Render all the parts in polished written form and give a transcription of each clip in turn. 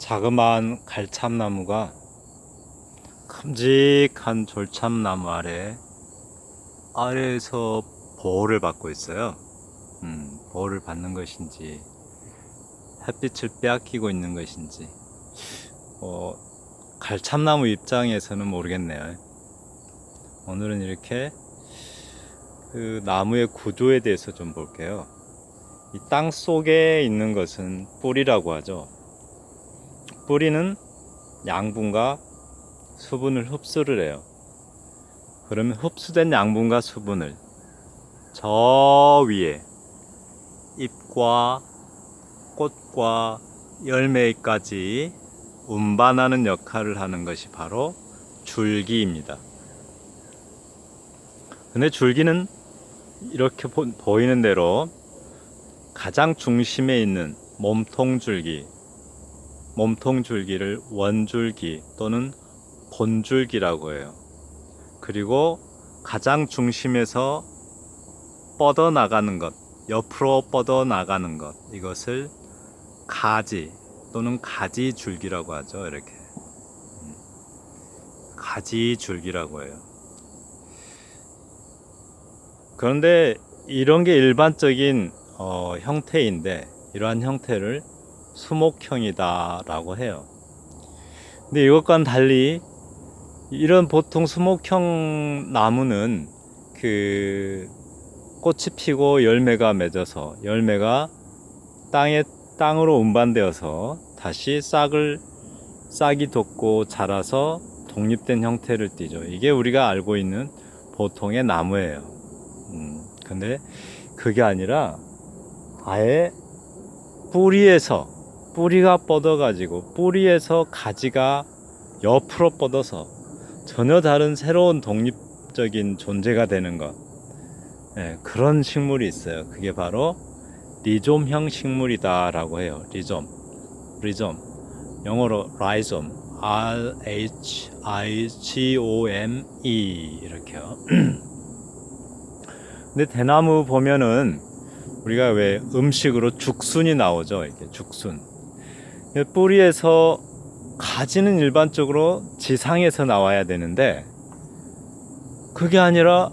자그마한 갈참나무가 큼직한 졸참나무 아래에서 보호를 받고 있어요. 보호를 받는 것인지 햇빛을 빼앗기고 있는 것인지 갈참나무 입장에서는 모르겠네요. 오늘은 이렇게 그 나무의 구조에 대해서 좀 볼게요. 이 땅 속에 있는 것은 뿌리라고 하죠. 뿌리는 양분과 수분을 흡수를 해요. 그러면 흡수된 양분과 수분을 저 위에 잎과 꽃과 열매까지 운반하는 역할을 하는 것이 바로 줄기입니다. 근데 줄기는 이렇게 보이는 대로 가장 중심에 있는 몸통줄기를 원줄기 또는 본줄기라고 해요. 그리고 가장 중심에서 뻗어나가는 것, 옆으로 뻗어나가는 것, 이것을 가지 또는 가지줄기라고 하죠. 이렇게 가지줄기라고 해요. 그런데 이런 게 일반적인 형태인데, 이러한 형태를 수목형이다 라고 해요. 근데 이것과는 달리 이런 보통 수목형 나무는 그 꽃이 피고 열매가 맺어서 열매가 땅으로 운반되어서 다시 싹이 돋고 자라서 독립된 형태를 띠죠. 이게 우리가 알고 있는 보통의 나무예요. 근데 그게 아니라 아예 뿌리가 뻗어가지고 뿌리에서 가지가 옆으로 뻗어서 전혀 다른 새로운 독립적인 존재가 되는 것, 그런 식물이 있어요. 그게 바로 리좀형 식물이다 라고 해요. 리좀, 영어로 rhizome, R-H-I-G-O-M-E 이렇게요. 근데 대나무 보면은 우리가 왜 음식으로 죽순이 나오죠. 이렇게 죽순. 뿌리에서 가지는 일반적으로 지상에서 나와야 되는데 그게 아니라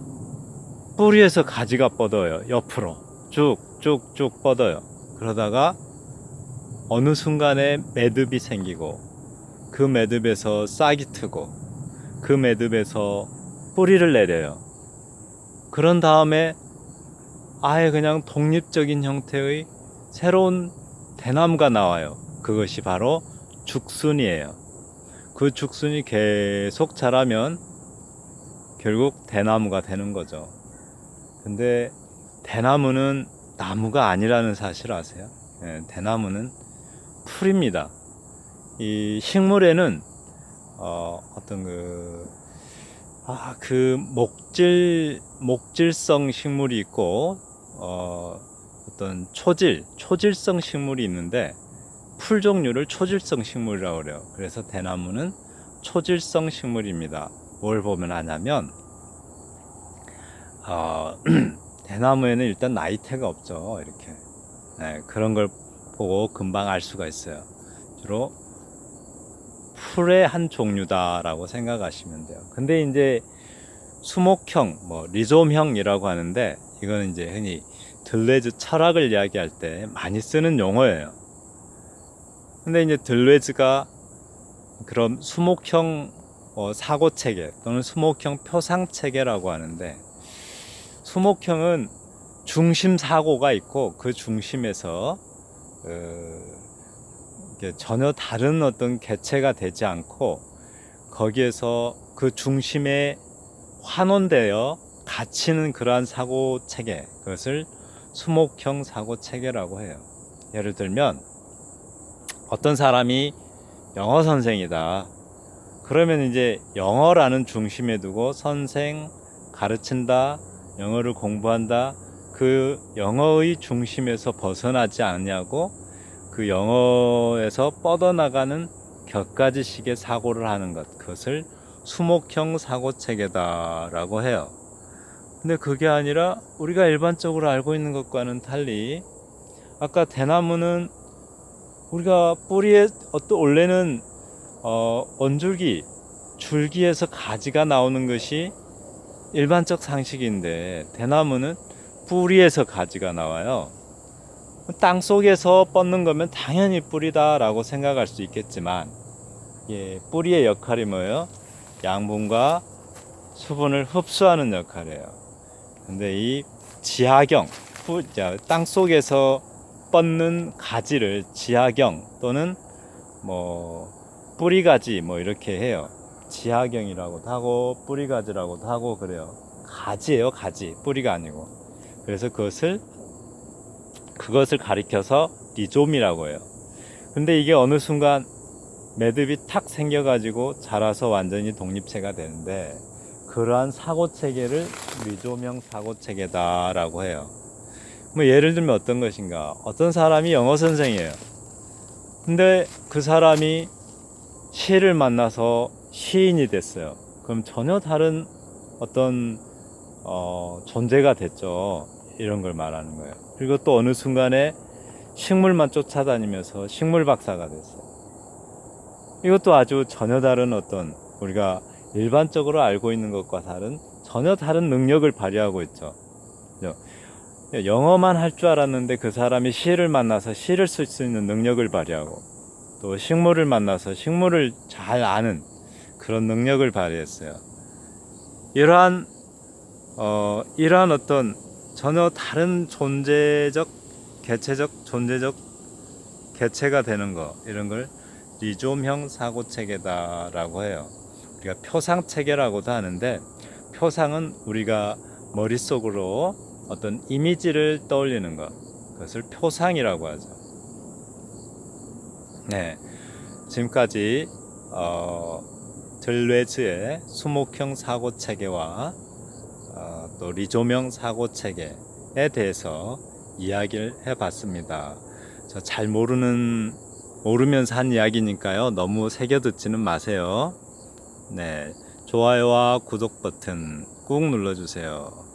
뿌리에서 가지가 뻗어요. 옆으로 쭉쭉쭉 뻗어요. 그러다가 어느 순간에 매듭이 생기고 그 매듭에서 싹이 트고 그 매듭에서 뿌리를 내려요. 그런 다음에 아예 그냥 독립적인 형태의 새로운 대나무가 나와요. 그것이 바로 죽순이에요. 그 죽순이 계속 자라면 결국 대나무가 되는 거죠. 근데 대나무는 나무가 아니라는 사실 아세요? 대나무는 풀입니다. 이 식물에는 어떤 목질성 식물이 있고 어떤 초질성 식물이 있는데 풀 종류를 초질성 식물이라고 그래요. 그래서 대나무는 초질성 식물입니다. 뭘 보면 아냐면 대나무에는 일단 나이테가 없죠. 이렇게 그런 걸 보고 금방 알 수가 있어요. 주로 풀의 한 종류다라고 생각하시면 돼요. 근데 이제 수목형, 리좀형이라고 하는데 이거는 이제 흔히 들레즈 철학을 이야기할 때 많이 쓰는 용어예요. 근데 이제 들레즈가 그런 수목형 사고 체계 또는 수목형 표상 체계라고 하는데, 수목형은 중심 사고가 있고 그 중심에서 전혀 다른 어떤 개체가 되지 않고 거기에서 그 중심에 환원되어 갇히는 그러한 사고 체계, 그것을 수목형 사고 체계라고 해요. 예를 들면 어떤 사람이 영어 선생이다. 그러면 이제 영어라는 중심에 두고 선생, 가르친다, 영어를 공부한다. 그 영어의 중심에서 벗어나지 않냐고 그 영어에서 뻗어나가는 격가지식의 사고를 하는 것, 그것을 수목형 사고 체계다라고 해요. 근데 그게 아니라 우리가 일반적으로 알고 있는 것과는 달리 아까 대나무는 우리가 뿌리에 원래는 원줄기, 줄기에서 가지가 나오는 것이 일반적 상식인데 대나무는 뿌리에서 가지가 나와요. 땅 속에서 뻗는 거면 당연히 뿌리다라고 생각할 수 있겠지만, 예, 뿌리의 역할이 뭐예요? 양분과 수분을 흡수하는 역할이에요. 근데 이 지하경, 땅 속에서 뻗는 가지를 지하경 또는 뭐 뿌리가지 뭐 이렇게 해요. 지하경이라고도 하고 뿌리가지라고도 하고 그래요. 가지예요, 가지. 뿌리가 아니고. 그래서 그것을 가리켜서 리좀이라고 해요. 근데 이게 어느 순간 매듭이 탁 생겨가지고 자라서 완전히 독립체가 되는데, 그러한 사고체계를 리좀형 사고체계다라고 해요. 뭐 예를 들면 어떤 것인가? 어떤 사람이 영어 선생이에요. 근데 그 사람이 시를 만나서 시인이 됐어요. 그럼 전혀 다른 어떤 존재가 됐죠. 이런 걸 말하는 거예요. 그리고 또 어느 순간에 식물만 쫓아다니면서 식물 박사가 됐어요. 이것도 아주 전혀 다른 어떤 우리가 일반적으로 알고 있는 것과 다른 전혀 다른 능력을 발휘하고 있죠. 영어만 할 줄 알았는데 그 사람이 시를 만나서 시를 쓸 수 있는 능력을 발휘하고, 또 식물을 만나서 식물을 잘 아는 그런 능력을 발휘했어요. 이러한 어떤 전혀 다른 개체적 존재적 개체가 되는 거, 이런 걸 리좀형 사고체계다라고 해요. 우리가 표상체계라고도 하는데, 표상은 우리가 머릿속으로 어떤 이미지를 떠올리는 것, 그것을 표상이라고 하죠. 네, 지금까지 들레즈의 수목형 사고체계와 또 리좀형 사고체계에 대해서 이야기를 해봤습니다. 잘 모르면서 한 이야기니까요, 너무 새겨 듣지는 마세요. 네, 좋아요와 구독 버튼 꾹 눌러주세요.